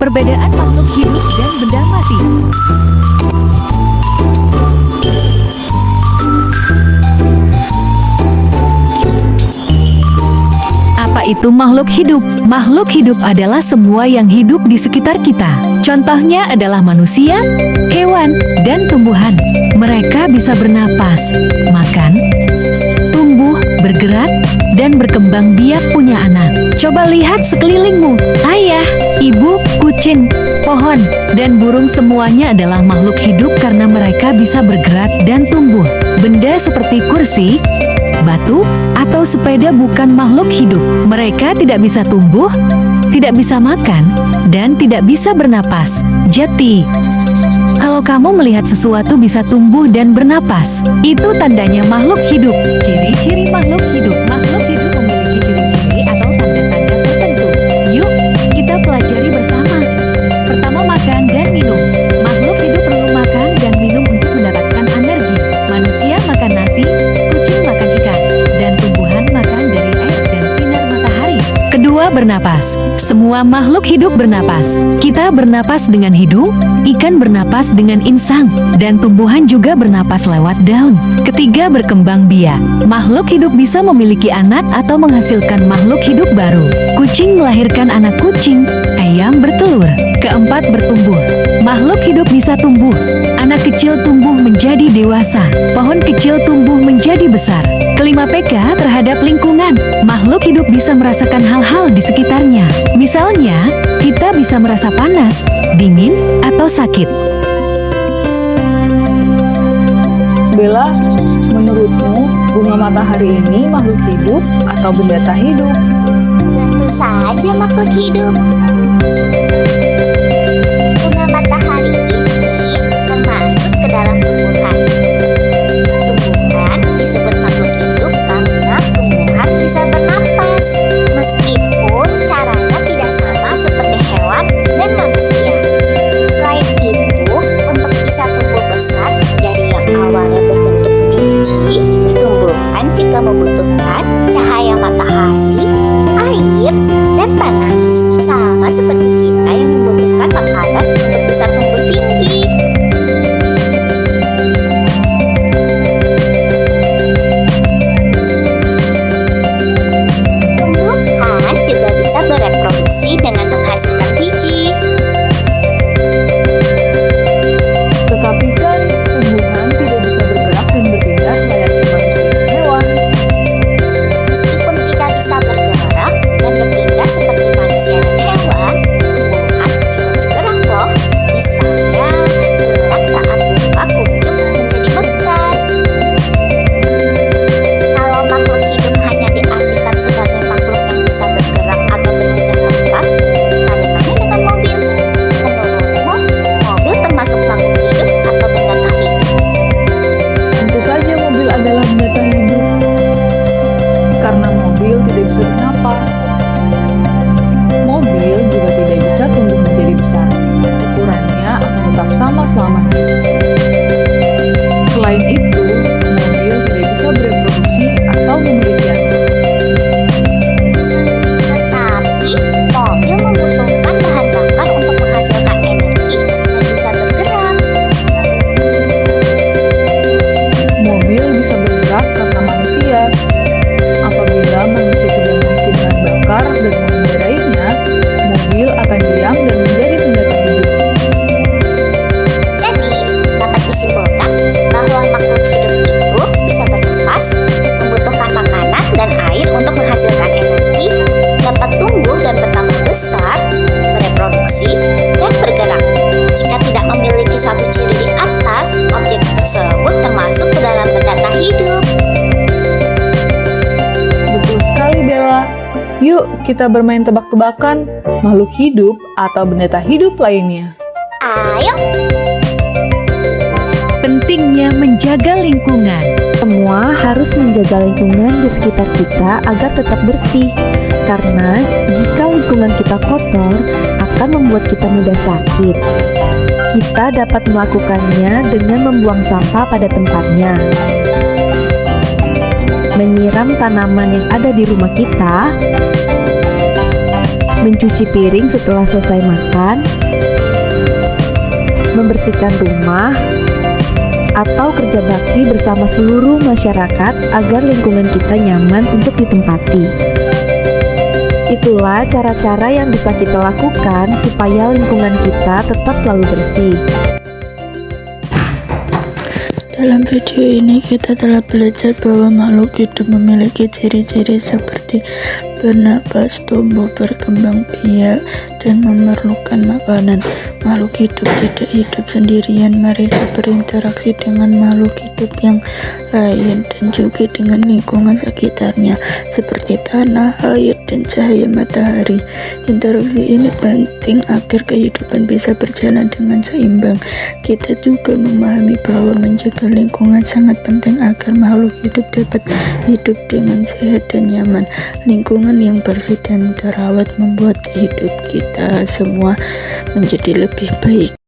Perbedaan makhluk hidup dan benda mati. Apa itu makhluk hidup? Makhluk hidup adalah semua yang hidup di sekitar kita. Contohnya adalah manusia, hewan, dan tumbuhan. Mereka bisa bernapas, makan, tumbuh, bergerak, dan berkembang biak punya anak. Coba lihat sekelilingmu. Ayah, ibu, kucing, pohon, dan burung semuanya adalah makhluk hidup karena mereka bisa bergerak dan tumbuh. Benda seperti kursi, batu, atau sepeda bukan makhluk hidup. Mereka tidak bisa tumbuh, tidak bisa makan, dan tidak bisa bernapas. Jadi, kalau kamu melihat sesuatu bisa tumbuh dan bernapas, itu tandanya makhluk hidup. Ciri-ciri makhluk hidup. Makhluk hidup memiliki ciri-ciri atau tanda-tanda tertentu. Yuk, kita pelajari bersama. Pertama, makan dan minum. Makhluk hidup perlu makan dan minum untuk mendapatkan energi. Manusia makan nasi, kucing makan ikan, dan tumbuhan makan dari air dan sinar matahari. Kedua, bernapas. Semua makhluk hidup bernapas. Kita bernapas dengan hidung, ikan bernapas dengan insang, dan tumbuhan juga bernapas lewat daun. Ketiga, berkembang biak. Makhluk hidup bisa memiliki anak atau menghasilkan makhluk hidup baru. Kucing melahirkan anak kucing, ayam bertelur. Keempat, bertumbuh. Makhluk hidup bisa tumbuh. Anak kecil tumbuh menjadi dewasa. Pohon kecil tumbuh menjadi besar. Kelima, peka terhadap lingkungan. Makhluk hidup bisa merasakan hal-hal di sekitarnya. Misalnya, kita bisa merasa panas, dingin, atau sakit. Bella, menurutmu bunga matahari ini makhluk hidup atau benda tak hidup? Tentu saja makhluk hidup. Bunga matahari ini termasuk ke dalam tumbuhan. Tumbuhan disebut makhluk hidup karena tumbuhan bisa bernapas. Meskipun caranya tidak sama seperti hewan dan manusia. Selain itu, untuk bisa tumbuh besar dari yang awalnya berbentuk biji, tumbuhan juga membutuhkan cahaya matahari, air, dan tanah. Sama seperti kita yang membutuhkan makanan untuk bisa tumbuh tinggi. Tumbuhan juga bisa bereproduksi dengan menghasilkan biji. Tetapi kan tumbuhan tidak bisa bergerak dan berpindah layaknya manusia dan hewan. Meskipun tidak bisa bergerak dan berpindah seperti manusia dan hewan, tumbuhan juga bergerak loh. Misalnya, gerak saat bunga kuncup menjadi mekar. Kalau makhluk hidup hanya diartikan sebagai makhluk yang bisa bergerak atau berpindah tempat, bagaimana dengan mobil? Menurutmu, mobil termasuk makhluk hidup atau benda tak hidup? Tentu saja mobil adalah benda tak hidup. Karena mobil tidak bisa bernapas. Mobil juga tidak bisa tumbuh menjadi besar. Ukurannya akan tetap sama selamanya. Selain itu, mobil tidak bisa bereproduksi atau memiliki anak. Tetapi, mobil membutuhkan bahan bakar untuk menghasilkan energi dan bisa bergerak. Mobil bisa bergerak karena manusia. Apabila manusia tidak mengisi bahan bakar dan mengendarainya, mobil akan diam dan menjadi benda tak hidup. Jadi, dapat disimpulkan bahwa makhluk hidup itu bisa bernapas, membutuhkan makanan dan air untuk menghasilkan energi, dapat tumbuh dan bertambah besar, bereproduksi, dan bergerak. Jika tidak memiliki satu ciri di atas, objek tersebut termasuk ke dalam benda tak hidup. Betul sekali, Bella. Yuk, kita bermain tebak-tebakan makhluk hidup atau benda tak hidup lainnya. Ayo, Pentingnya menjaga lingkungan. Semua harus menjaga lingkungan di sekitar kita agar tetap bersih. Karena jika lingkungan kita kotor, akan membuat kita mudah sakit. Kita dapat melakukannya dengan membuang sampah pada tempatnya, menyiram tanaman yang ada di rumah kita, mencuci piring setelah selesai makan, membersihkan rumah, atau kerja bakti bersama seluruh masyarakat agar lingkungan kita nyaman untuk ditempati. Itulah cara-cara yang bisa kita lakukan supaya lingkungan kita tetap selalu bersih. Dalam video ini kita telah belajar bahwa makhluk hidup memiliki ciri-ciri seperti bernapas, tumbuh, berkembang biak, dan memerlukan makanan. Makhluk hidup tidak hidup sendirian, mereka berinteraksi dengan makhluk hidup yang lain dan juga dengan lingkungan sekitarnya seperti tanah, air, dan cahaya matahari. Interaksi ini penting agar kehidupan bisa berjalan dengan seimbang. Kita juga memahami bahwa menjaga lingkungan sangat penting agar makhluk hidup dapat hidup dengan sehat dan nyaman. Lingkungan yang bersih dan terawat membuat hidup kita semua menjadi lebih baik.